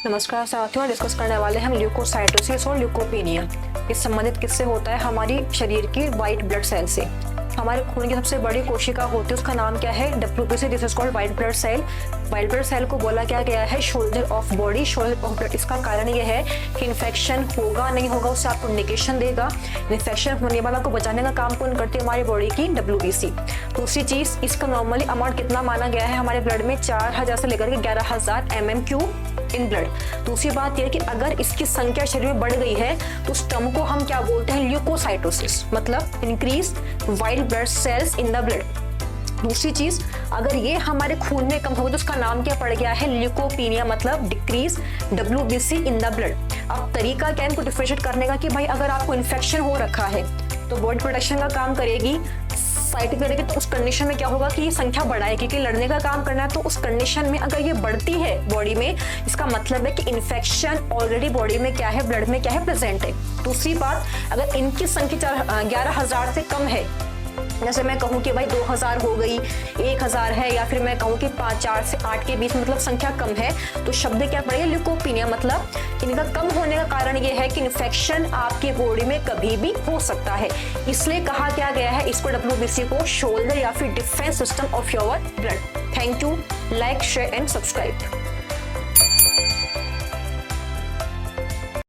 नमस्कार साथियों, डिस्कस करने वाले हैं हम ल्यूकोसाइटोसिस और ल्यूकोपीनिया। इस संबंधित किससे होता है? हमारी शरीर की वाइट ब्लड सेल से। हमारे खून की सबसे बड़ी कोशिका होती है, उसका नाम क्या है? WBC। This is called white blood cell. White blood cell को बोला क्या गया है? Shoulder of body, shoulder of blood. इसका कारण ये है कि इन्फेक्शन होगा नहीं होगा उससे आपको इंडिकेशन देगा। इन्फेक्शन होने वाला को बचाने का काम कौन करती है? हमारी बॉडी की WBC। दूसरी चीज, इसका नॉर्मली अमाउंट कितना माना गया है हमारे ब्लड में? 4000 से लेकर के 11000 mm³ इन ब्लड। दूसरी बात यह कि अगर इसकी संख्या शरीर में बढ़ गई है तो उस टर्म को हम क्या बोलते हैं? ल्यूकोसाइटोसिस, मतलब increase white blood cells in the blood. दूसरी चीज, अगर ये हमारे खून में कम होगा तो उसका नाम क्या पड़ गया है? ल्यूकोपीनिया, मतलब decrease WBC in the blood. अब तरीका क्या है इनको डिफरेंशिएट करने का कि भाई अगर आपको इन्फेक्शन हो रखा है तो बॉडी प्रोटेक्शन का काम करेगी, फाइट करेगी, तो उस कंडीशन में क्या होगा कि ये संख्या बढ़ाएगी, क्योंकि लड़ने का काम करना है। तो उस कंडीशन में अगर ये बढ़ती है बॉडी में, इसका मतलब है कि इन्फेक्शन ऑलरेडी बॉडी में क्या है, ब्लड में क्या है, प्रेजेंट है। दूसरी बात, अगर इनकी संख्या 11000 से कम है, जैसे मैं कहूँ कि भाई 2000 हो गई, 1000 है, या फिर मैं कहूँ कि 4 से 8 के बीच, मतलब संख्या कम है, तो शब्द क्या पड़ेगा? ल्यूकोपीनिया। मतलब इनका कम होने का कारण ये है कि इन्फेक्शन आपके बॉडी में कभी भी हो सकता है। इसलिए कहा क्या गया है इसको, WBC को, शोल्डर या फिर defence system of your blood. Thank you. Like, share and subscribe.